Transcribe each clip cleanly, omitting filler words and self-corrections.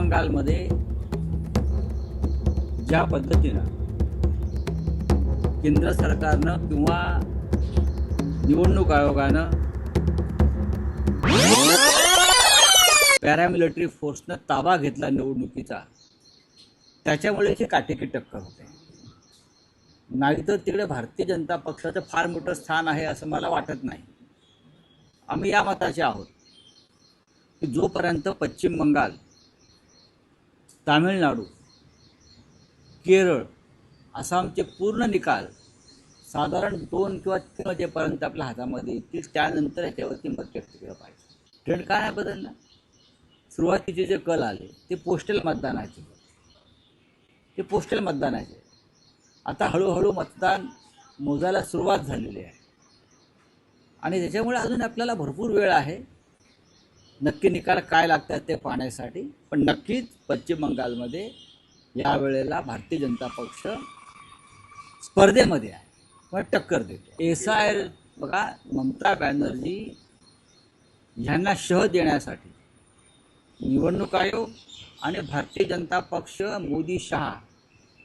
बंगालमध्ये ज्या पद्धतीनं केंद्र सरकारनं किंवा निवडणूक आयोगानं पॅरामिलिटरी फोर्सनं ताबा घेतला निवडणुकीचा, त्याच्यामुळे ही काटेकी टक्कर होते. नाहीतर तिकडे भारतीय जनता पक्षाचं फार मोठं स्थान आहे असं मला वाटत नाही. आम्ही या मताचे आहोत की जोपर्यंत पश्चिम बंगाल, तामिळनाडू, केरळ, आसामचे पूर्ण निकाल साधारण 2 किंवा 3 वाजेपर्यंत आपल्या हातामध्ये येतील, त्यानंतर याच्यावरती मत व्यक्त केलं पाहिजे. ट्रेंड काय नाही बदलला. सुरुवातीचे जे कल आले ते पोस्टल मतदानाचे. आता हळूहळू मतदान मोजायला सुरुवात झालेली आहे आणि त्याच्यामुळे अजून आपल्याला भरपूर वेळ आहे नक्की निकाल काय लागतात ते पाहण्यासाठी. पण नक्कीच पश्चिम बंगालमध्ये यावेळेला भारतीय जनता पक्ष स्पर्धेमध्ये आहे, पण टक्कर देतो. SIR बघा, ममता बॅनर्जी ह्यांना शह देण्यासाठी निवडणूक आयोग आणि भारतीय जनता पक्ष, मोदी शहा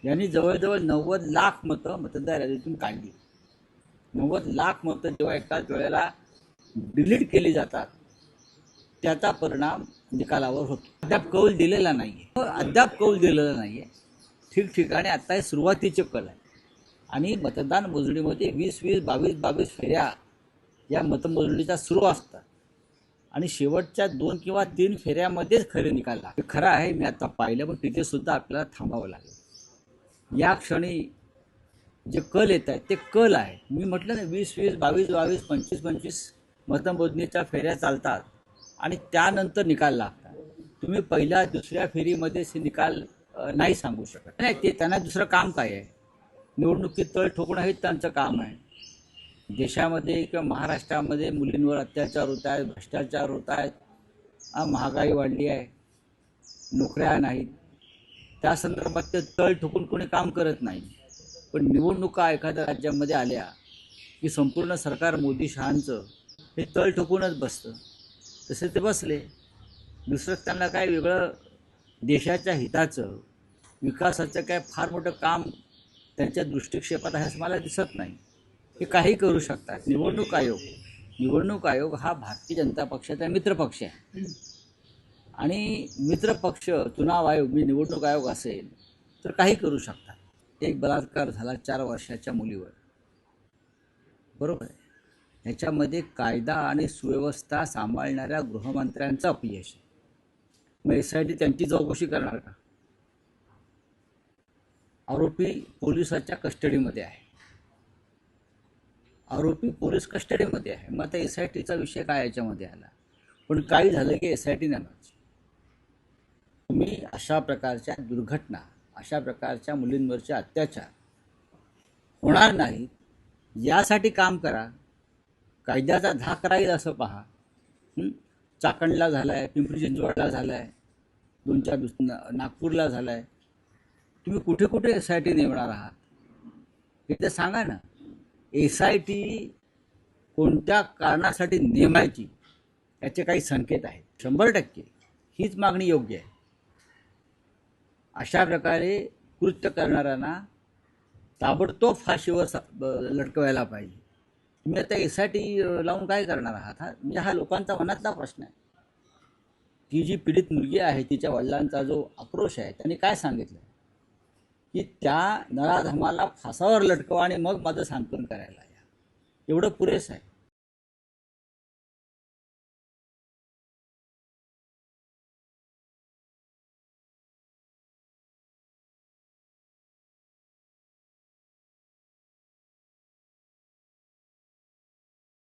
यांनी जवळजवळ 90 लाख मतं मतदार यादीतून काढली. 90 लाख मतं जेव्हा एकाच वेळेला डिलीट केली जातात त्याचा परिणाम निकालावर होतो. अद्याप कौल दिलेला नाही आहे. ठिकठिकाणी आता हे सुरुवातीचे कल आहे आणि मतदान मोजणीमध्ये 20-20, 22-22 फेऱ्या या मतमोजणीच्या सुरू असतात आणि शेवटच्या 2 किंवा 3 फेऱ्यामध्येच खरे निकाल लागतात. खरं आहे, मी आता पाहिलं, पण तिथे सुद्धा आपल्याला थांबावं लागेल. या क्षणी जे कल येत आहेत ते कल आहे. मी म्हटलं ना, 20-20, 22-22, 25-25 मतमोजणीच्या फेऱ्या चालतात आणि त्यानंतर निकाल लागतात. तुम्ही पहिल्या दुसऱ्या फेरीमध्ये हे निकाल नाही सांगू शकत. नाही, ते त्यांना दुसरं काम काय आहे? निवडणुकीत तळ ठोकणं हेच त्यांचं काम आहे. देशामध्ये किंवा महाराष्ट्रामध्ये मुलींवर अत्याचार होत आहेत, भ्रष्टाचार होत आहेत, महागाई वाढली आहे, नोकऱ्या नाहीत. त्या संदर्भात ते तळ ठोकून कोणी काम करत नाही. पण निवडणुका एखाद्या राज्यामध्ये आल्या की संपूर्ण सरकार मोदी शहांचं हे तळ ठोकूनच बसतं. तसे ते बसले. दुसरं त्यांना काय वेगळं देशाच्या हिताचं, विकासाचं काय फार मोठं काम त्यांच्या दृष्टिक्षेपात आहे असं मला दिसत नाही. हे काही करू शकतात. निवडणूक आयोग हा भारतीय जनता पक्षाचा मित्रपक्ष आहे आणि मित्रपक्ष चुनाव आयोग, निवडणूक आयोग असेल तर काही करू शकतात. एक बलात्कार झाला 4 वर्षाच्या मुलीवर, बरोबर आहे. ह्याच्यामध्ये कायदा आणि सुव्यवस्था सांभाळणाऱ्या गृहमंत्र्यांचं अपयश आहे. मग SIT त्यांची चौकशी करणार का? आरोपी पोलिसाच्या कस्टडीमध्ये आहे. मग आता SITचा विषय काय याच्यामध्ये आला? पण काही झालं की SIT नेणार. तुम्ही अशा प्रकारच्या दुर्घटना, अशा प्रकारच्या मुलींवरचे अत्याचार होणार नाहीत यासाठी काम करा. कायद्याचा धाक राहील असं पहा. चाकणला झाला आहे, पिंपरी चिंचवडला झाला आहे, 2-4 नागपूरला झाला आहे. तुम्ही कुठे कुठे SIT नेमणार आहात हे तर सांगा ना. SIT कोणत्या कारणासाठी नेमायची याचे काही संकेत आहेत. 100% हीच मागणी योग्य आहे. अशा प्रकारे कृत्य करणाऱ्यांना ताबडतोब फाशीवर लटकवायला पाहिजे. तुम्ही आता SIT लावून काय करणार आहात? म्हणजे हा लोकांचा मनातला प्रश्न आहे. ती जी पीडित मुलगी आहे, तिच्या वडिलांचा जो आक्रोश आहे, त्यांनी काय सांगितलं की त्या नराधमाला फासावर लटकवा आणि मग माझं सांत्वन करायला या. एवढं पुरेसं आहे.